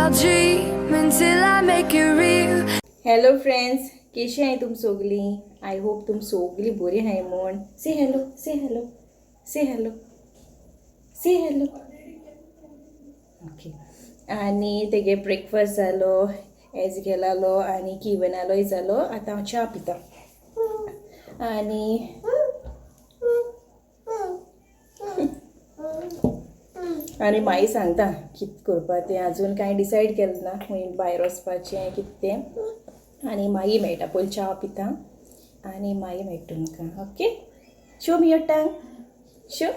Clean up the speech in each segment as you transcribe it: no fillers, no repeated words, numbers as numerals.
I'll dream until I make it real. Hello friends, कशी आहे तुम सगळी? आय होप तुम सगळी बरी आहे म्हण. से हॅलो, से हॅलो, से हॅलो, से हॅलो. ओके. आणि तेगे ब्रेकफास्ट जालो, एज गेलालो आणि किवनालोय जालो. आता हांव च्या पिता आणि आनी मागीर सांगता कितें करपा तें. अजून कांय डिसायड केलें ना खंय भायर वचपाचें कितें तें. आनी मागीर मेळटा. पयलीं च्या पिता आनी मागीर मेळटा तुमकां. Okay. Show me your tongue. Show.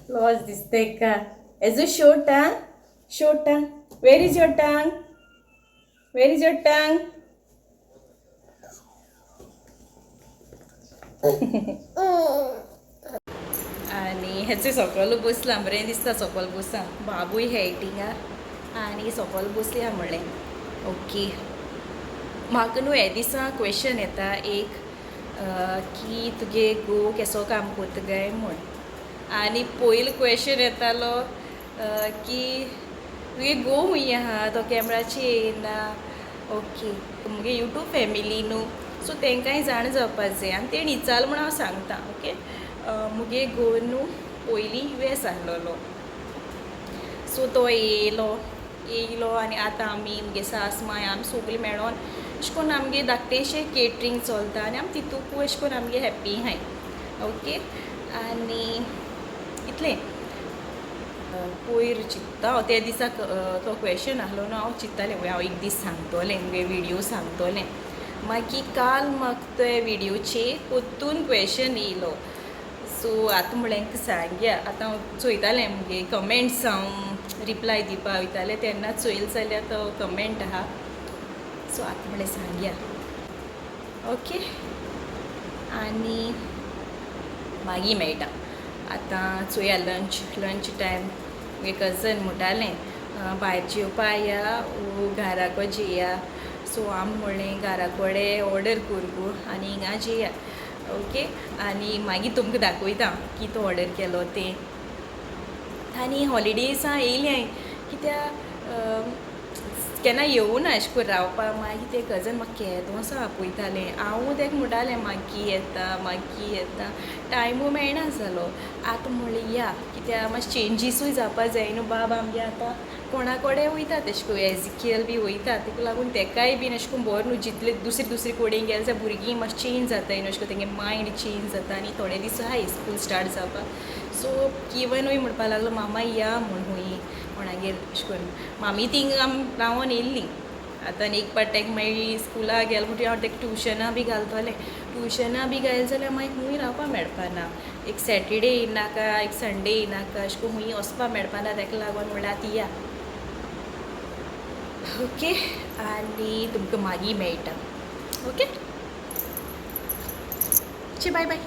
लॉस दिसते का? As a show tongue. Show tongue. Where is your tongue? Where is your tongue? आनी हेचे सकयल बसलां. बरें दिसता सकयल बसा. बाबूय हेटिंगा आनी सकयल बसया म्हणलें. ओके. म्हाका न्हू हे दिसा क्वेश्चन येता एक की तुगे घोव केसो काम करता काय म्हूण. आनी पयलो क्वेश्चन येतालो की तुगे घोव खूंय आहा, तो कॅमेराचेर येयना. ओके. मुगे यूट्यूब फॅमिली न्हू, सो तेंकांय जाण जावपाक जाय आनी तेणी विचारलें म्हूण हांव सांगता. ओके. मुगे घोव न्हू पयलीं US आहलोलो. सो तो येयलो आनी आतां आमी मुगे सास माय आमी सगळीं मेळोन अशें करून आमगे धाकटेशें केटरींग चलता आनी आमी तितूंक अशें करून आमगे हॅप्पी हाय. ओके. आनी इतलें. पयर चिंत्ता हांव त्या दिसा तो क्वेश्चन आहलो न्हू, हांव चिंत्तालें हांव एक दीस सांगतलें मुगे विडियो सांगतलें. मागीर काल म्हाका ते विडियोचेर परतून क्वेश्चन येयलो. सो आतां म्हळ्ळें सांगया. आतां हांव चोयतालें मुगे कमेंट्स हांव रिप्लाय दिवपा वयतालें तेन्ना चोयल जाल्यार तो कमेंट आहा. सो आतां म्हळ्ळें सांगया. ओके. आनी मागीर मेळटा. आतां चोया लंच टायम. मुगे कजन म्हणटालें भायर जेवपा या घारा को जेया. सो आमी म्हणलें घारा कोडे ऑर्डर कर गो आनी हिंगा जेया. ओके. आनी मागीर तुमकां दाखयता कितें ऑर्डर केलो तें. आनी हॉलिडेजां येयलीं हांवें कित्याक केन्ना येवूं ना अशें करून रावपाक. मागीर तें कजन म्हाका केदोसो आपयतालें. हांवूय तेका म्हणटालें मागीर येता. टायमूय मेळना जालो. आतां म्हणलें या कित्याक मातशें चेंजीसूय जावपा जाय न्हू. बाब आमगे आतां कोणा कडेन वयता तेशें कोन्न एजिकेल बी वयता. तेका लागून तेकाय बीन अशें करून बरो न्हू. जितले दुसरे कडेन गेले जाल्यार भुरगीं मातशें चेंज जाताय न्हू. अशें करून तेंगे मायंड चेंज जाता आनी थोडे दीस हाय स्कूल स्टार्ट जावपाक. सो किवनूय म्हणपा लागलो मामा या म्हूण हूंय कोणागेर अशें करून. मामी थिंग आमी रावोन येयल्लीं. आतां एक पाटेक मागीर स्कुलाक गेलें म्हणटकीर हांव तेका ट्युशना बी घालतलें. ट्युशना बी घायल जाल्यार मागीर खूंय रावपा मेळपाना. एक सॅटरडे येयनाका, एक संडे येयनाका अशें करून खूंय वचपा मेळपाना. तेका लागोन म्हणलें आतां या. ओके. आनी तुमकां मागीर मेळटा. ओके. Bye bye.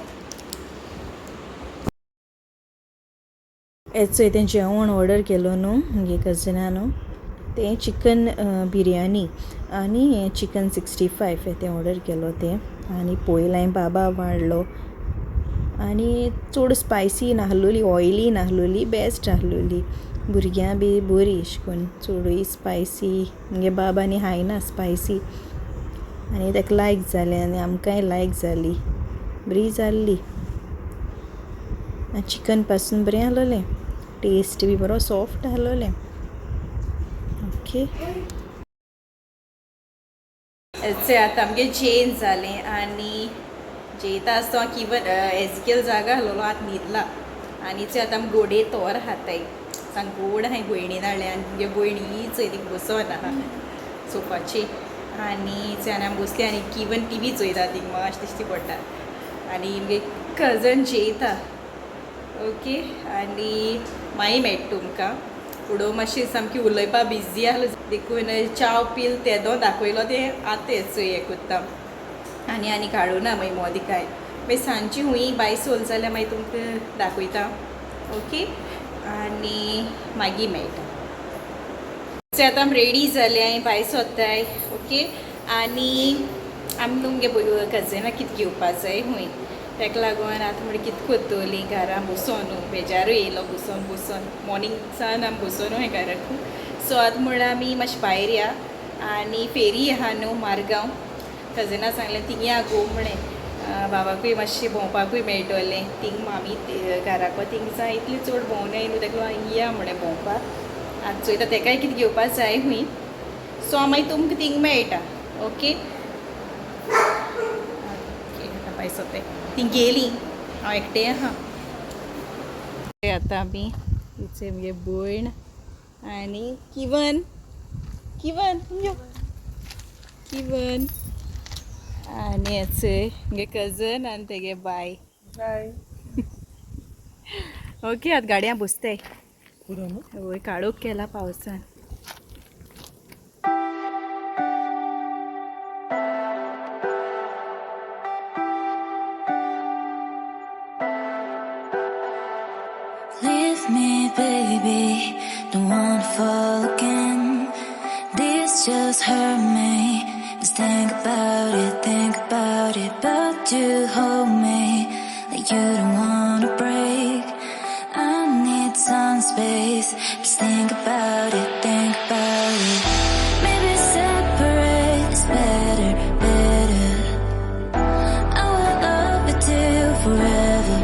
चोय तें जेवण ऑर्डर केलो न्हू मुगे कजनान. तें चिकन बिरयानी आनी चिकन 65 तें ऑर्डर केलो तें. आनी पयलीं हांवें बाबा वाडलो आनी चड स्पायसी नाहलोली, ऑयली नाहलोली, बेस्ट आहलोली. भुरग्यां बी बरी अशें करून. चडूय स्पायसी मुगे बाबानी खायना स्पायसी आनी तेका लायक जालें आनी आमकांय लायक जाली. बरी जाल्ली. चिकन पासून बरें आहलोलें. टेस्ट बी बरो सॉफ्ट आहलोलें. ओके. आतां आमगे जेन जालें आनी जेयता आसतना किवन एजिकेल जागा आहलोलो आतां न्हिदला. आनी आतां आमी गोडे तोर खाताय. सांग गोड हांवें भयणीन हाडलें आनी तुगे भयणी चोय तींग बसोन आहा सोफाचेर. आनी आमी बसली आनी किवन टीवी चोयता तींग मातशें दिश्टी पडटा. आनी मुगे कजन जेयता. ओके. आनी मागीर मेळटा तुमकां. फुडें मातशें सामकी उलोवपा बिजी आहलो देखून चाव पील तेदो दाखयलो तें आतां चोय हें कोत्ता. आनी काडूना मागीर मोदिकाय. मागीर सांजची खूंय भायर सोल जाल्यार मागीर तुमकां दाखयता. ओके. आनी मागीर मेळटा. आतां आमी रेडी जाले हांवें भायर सोदताय. ओके. आनी आमी तुमगे कजनाक कितें घेवपा जाय खूंय ताका लागून आतां म्हळ्यार कितें कोत्तोली घरा बसून बेजारूय येयलो बसून मॉर्निंगसान आमी बसून हे घराक सो आतां म्हळ्यार आमी मातशें भायर या आनी फेरी आहा न्हू मारगांव कजनां सांगलें थिंग या गो म्हणें बाबाकूय मातशें भोंवपाकूय मेळटलें थिंग मामी घराको थिंगसान इतली चड भोंवनाय न्हू ताका लागून या म्हणें भोंवपाक आतां चोयता ताकाय कितें घेवपा जाय खूंय सो हांव मागीर तुमकां थिंग मेळटा ओके आतां पायसो ते थिंग गेलीं हांव एकटें आहा आतां आमी हिचे म्हगे भयण आनी किवन यो किवन आनी हेचय म्हगे कजन आनी तेगे बाय ओके आतां गाडयां बसताय वय काळोख केला पावसान Leave me, baby, don't wanna fall again. This just hurt me. Just think about it, but you hold me like you don't wanna break. I need some space. Just think about it. Maybe separate is better. I will love you till forever.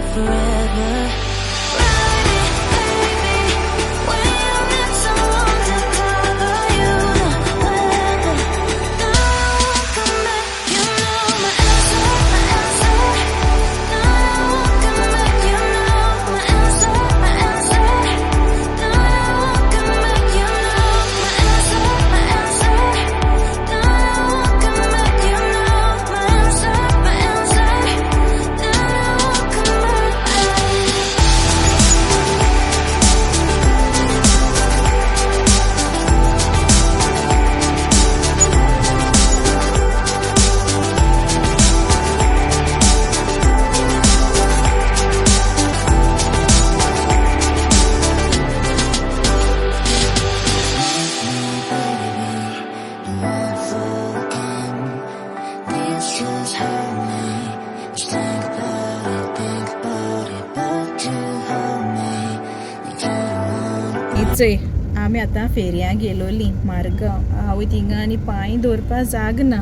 चोय आमी आतां फेरयां गेलोली मारगांव हांव थिंगा आनी पांय दवरपा जाग ना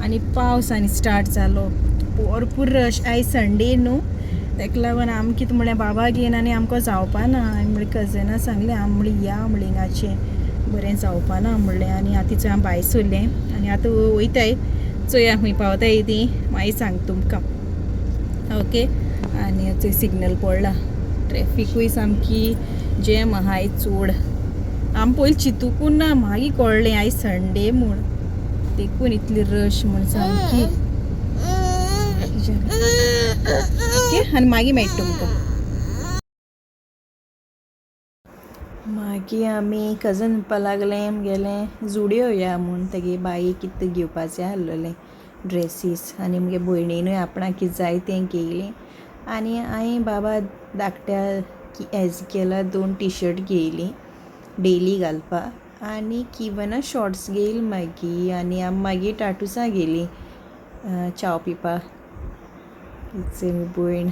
आनी पावस आनी स्टार्ट जालो भरपूर रश आयज संडे न्हू ताका लागून आमी कितें म्हळ्यार बाबा घेवन आनी आमकां जावपा ना म्हळ्यार कजनां सांगलें आमी म्हळ्यार या म्हळ्यार हिंगाचें बरें जावपा ना म्हणलें आनी आतां थंय हांव भायर सरलें आनी आतां वयताय चोया खंय पावताय ती मागीर सांग तुमकां ओके आनी थंय सिग्नल पडला ट्रॅफिकूय सामकी जॅम आहा आयज चड आमी पयलीं चिंतूकूच ना मागीर कळ्ळें आयज संडे म्हूण देखून इतली रश म्हूण सामकी ओके आनी मागीर मेळटा तुमकां मागीर आमी कजन म्हणपा लागलें गेलें जुडियो या म्हूण तेगे बाईक कितें घेवपाचें आसलेलें ड्रेसीस आनी म्हगे भयणीनूय आपणाक कितें जाय तें घेयलें आनी हांवें बाबा धाकट्या एजकेला 2 टी-शर्ट घेयलीं डेली घालपाक आनी किवना शॉर्ट्स घेयली मागीर आनी आमी मागीर टाटुसा गेलीं चाव पिवपाक हिचे भयण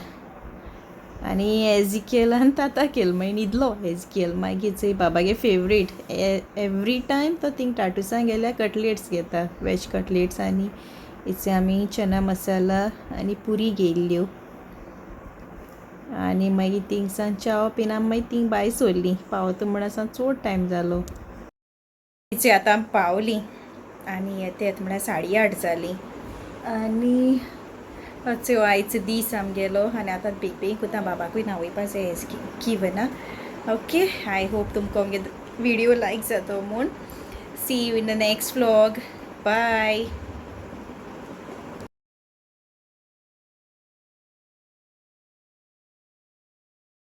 आनी एजिकेलान ताता केल मागीर न्हिदलो एजिकेल मागीर चोय बाबागे फेवरेट एवरी टायम तो थिंग टाटुसां गेल्यार कटलेट्स घेता वेज कटलेट्स आनी हिचे आमी चना मसाला आनी पुरी घेयल्ल्यो आनी मागीर थिंगसान चाव पिन आमी मागीर थिंग भायर सरलीं पावता म्हण आसा चड टायम जालो हिचे आतां आमी पावलीं आनी येत म्हळ्यार 8:30 जालीं आनी चो आयचो दीस आमगेलो आनी आतां बेग कोता बाबाकूय न्हावयपा जाय किवना ओके आय होप तुमकां विडियो लायक जातो म्हूण see you in the next vlog bye